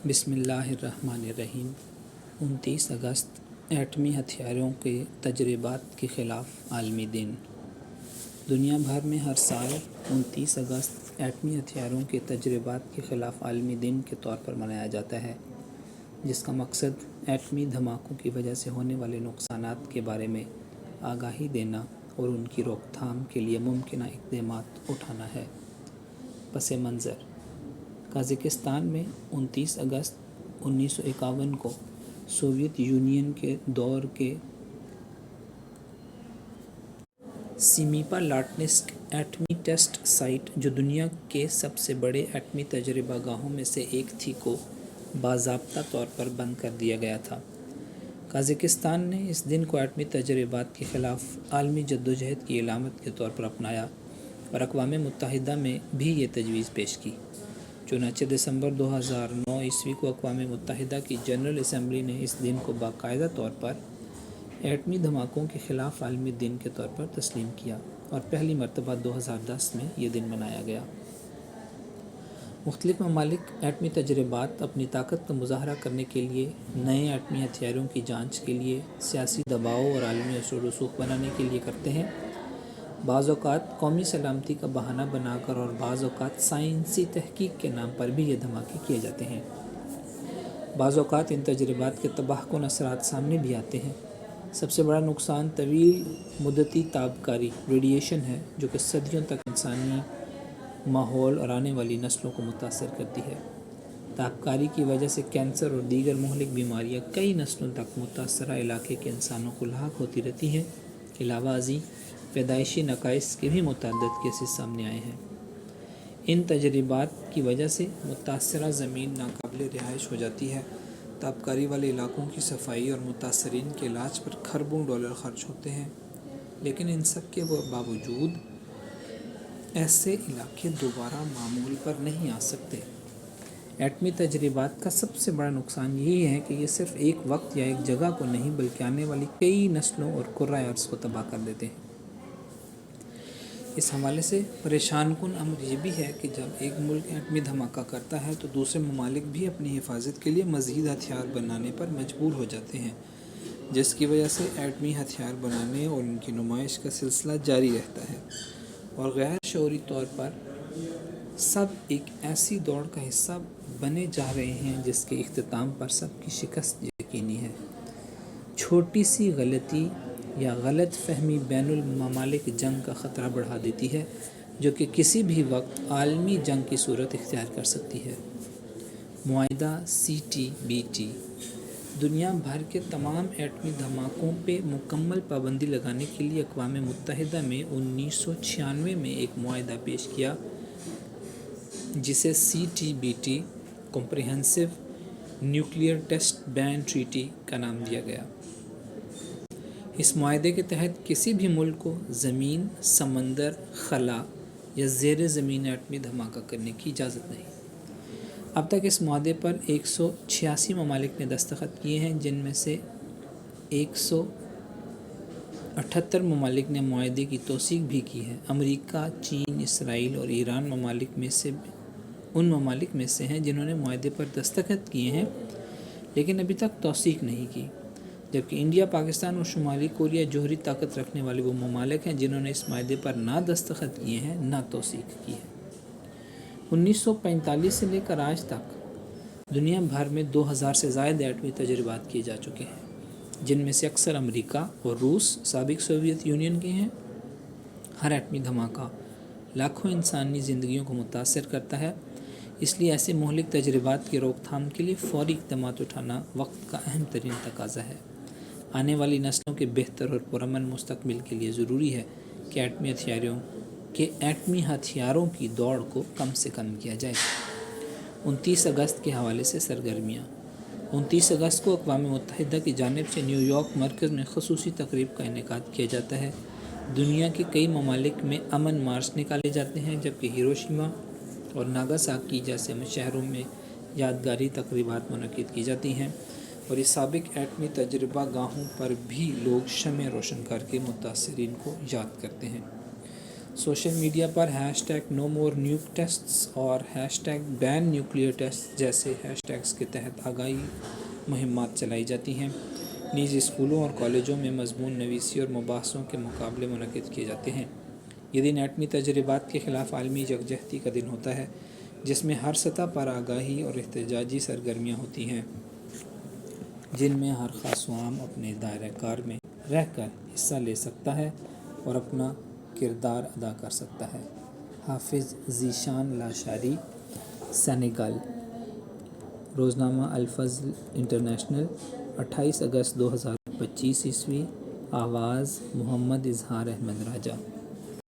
بسم اللہ الرحمن الرحیم 29 اگست ایٹمی ہتھیاروں کے تجربات کے خلاف عالمی دن۔ دنیا بھر میں ہر سال 29 اگست ایٹمی ہتھیاروں کے تجربات کے خلاف عالمی دن کے طور پر منایا جاتا ہے، جس کا مقصد ایٹمی دھماکوں کی وجہ سے ہونے والے نقصانات کے بارے میں آگاہی دینا اور ان کی روک تھام کے لیے ممکنہ اقدامات اٹھانا ہے۔ پس منظر: قازقستان میں 29 اگست 1951 کو سوویت یونین کے دور کے سیمیپالاٹنسک ایٹمی ٹیسٹ سائٹ، جو دنیا کے سب سے بڑے ایٹمی تجربہ گاہوں میں سے ایک تھی، کو باضابطہ طور پر بند کر دیا گیا تھا۔ قازقستان نے اس دن کو ایٹمی تجربات کے خلاف عالمی جدوجہد کی علامت کے طور پر اپنایا اور اقوام متحدہ میں بھی یہ تجویز پیش کی۔ چنانچہ دسمبر 2009 کو اقوام متحدہ کی جنرل اسمبلی نے اس دن کو باقاعدہ طور پر ایٹمی دھماکوں کے خلاف عالمی دن کے طور پر تسلیم کیا اور پہلی مرتبہ 2010 میں یہ دن منایا گیا۔ مختلف ممالک ایٹمی تجربات، اپنی طاقت کا مظاہرہ کرنے کے لیے، نئے ایٹمی ہتھیاروں کی جانچ کے لیے، سیاسی دباؤ اور عالمی اثر و رسوخ بنانے کے لیے کرتے ہیں۔ بعض اوقات قومی سلامتی کا بہانہ بنا کر اور بعض اوقات سائنسی تحقیق کے نام پر بھی یہ دھماکے کیے جاتے ہیں۔ بعض اوقات ان تجربات کے تباہ کن اثرات سامنے بھی آتے ہیں۔ سب سے بڑا نقصان طویل مدتی تابکاری ریڈیشن ہے، جو کہ صدیوں تک انسانی ماحول اور آنے والی نسلوں کو متاثر کرتی ہے۔ تابکاری کی وجہ سے کینسر اور دیگر مہلک بیماریاں کئی نسلوں تک متاثرہ علاقے کے انسانوں کو لاحق ہوتی رہتی ہیں۔ علاوہ ازیں پیدائشی نقائص کے بھی متعدد کیسز سامنے آئے ہیں۔ ان تجربات کی وجہ سے متاثرہ زمین ناقابل رہائش ہو جاتی ہے۔ تابکاری والے علاقوں کی صفائی اور متاثرین کے علاج پر کھربوں ڈالر خرچ ہوتے ہیں، لیکن ان سب کے باوجود ایسے علاقے دوبارہ معمول پر نہیں آ سکتے۔ ایٹمی تجربات کا سب سے بڑا نقصان یہی ہے کہ یہ صرف ایک وقت یا ایک جگہ کو نہیں، بلکہ آنے والی کئی نسلوں اور کرۂ ارض کو تباہ کر دیتے ہیں۔ اس حوالے سے پریشان کن امر یہ بھی ہے کہ جب ایک ملک ایٹمی دھماکہ کرتا ہے تو دوسرے ممالک بھی اپنی حفاظت کے لیے مزید ہتھیار بنانے پر مجبور ہو جاتے ہیں، جس کی وجہ سے ایٹمی ہتھیار بنانے اور ان کی نمائش کا سلسلہ جاری رہتا ہے، اور غیر شعوری طور پر سب ایک ایسی دوڑ کا حصہ بنے جا رہے ہیں جس کے اختتام پر سب کی شکست یقینی ہے۔ چھوٹی سی غلطی یا غلط فہمی بین الممالک جنگ کا خطرہ بڑھا دیتی ہے، جو کہ کسی بھی وقت عالمی جنگ کی صورت اختیار کر سکتی ہے۔ معاہدہ CTBT دنیا بھر کے تمام ایٹمی دھماکوں پہ مکمل پابندی لگانے کے لیے اقوام متحدہ میں 1996 میں ایک معاہدہ پیش کیا، جسے CTBT comprehensive nuclear test ban treaty کا نام دیا گیا۔ اس معاہدے کے تحت کسی بھی ملک کو زمین، سمندر، خلا یا زیر زمین ایٹمی دھماکہ کرنے کی اجازت نہیں۔ اب تک اس معاہدے پر 186 ممالک نے دستخط کیے ہیں، جن میں سے 178 ممالک نے معاہدے کی توثیق بھی کی ہے۔ امریکہ، چین، اسرائیل اور ایران ان ممالک میں سے ہیں جنہوں نے معاہدے پر دستخط کیے ہیں لیکن ابھی تک توثیق نہیں کی، جبکہ انڈیا، پاکستان اور شمالی کوریا جوہری طاقت رکھنے والے وہ ممالک ہیں جنہوں نے اس معاہدے پر نہ دستخط کیے ہیں نہ توثیق کی ہے۔ 1945 سے لے کر آج تک دنیا بھر میں 2000 سے زائد ایٹمی تجربات کیے جا چکے ہیں، جن میں سے اکثر امریکہ اور روس، سابق سوویت یونین کے ہیں۔ ہر ایٹمی دھماکہ لاکھوں انسانی زندگیوں کو متاثر کرتا ہے، اس لیے ایسے مہلک تجربات کی روک تھام کے لیے فوری اقدامات اٹھانا وقت کا اہم ترین تقاضا ہے۔ آنے والی نسلوں کے بہتر اور پرامن مستقبل کے لیے ضروری ہے کہ ایٹمی ہتھیاروں کی دوڑ کو کم سے کم کیا جائے۔ 29 اگست کے حوالے سے سرگرمیاں۔ 29 اگست کو اقوام متحدہ کی جانب سے نیو یارک مرکز میں خصوصی تقریب کا انعقاد کیا جاتا ہے۔ دنیا کے کئی ممالک میں امن مارچ نکالے جاتے ہیں، جبکہ ہیروشیما اور ناگاساکی جیسے شہروں میں یادگاری تقریبات منعقد کی جاتی ہیں، اور اس سابق ایٹمی تجربہ گاہوں پر بھی لوگ شمع روشن کر کے متاثرین کو یاد کرتے ہیں۔ سوشل میڈیا پر ہیش ٹیگ نو مور نیوک ٹیسٹس اور ہیش ٹیگ بین نیوکلیئر ٹیسٹ جیسے ہیش ٹیگس کے تحت آگاہی مہمات چلائی جاتی ہیں۔ نیز اسکولوں اور کالجوں میں مضمون نویسی اور مباحثوں کے مقابلے منعقد کیے جاتے ہیں۔ یہ دن ایٹمی تجربات کے خلاف عالمی یکجہتی کا دن ہوتا ہے، جس میں ہر سطح پر آگاہی اور احتجاجی سرگرمیاں ہوتی ہیں، جن میں ہر خاص و عام اپنے دائرۂ کار میں رہ کر حصہ لے سکتا ہے اور اپنا کردار ادا کر سکتا ہے۔ حافظ ذیشان لاشاری، سینیگال۔ روزنامہ الفضل انٹرنیشنل، 28 اگست 2025 ء۔ آواز محمد اظہار احمد راجہ۔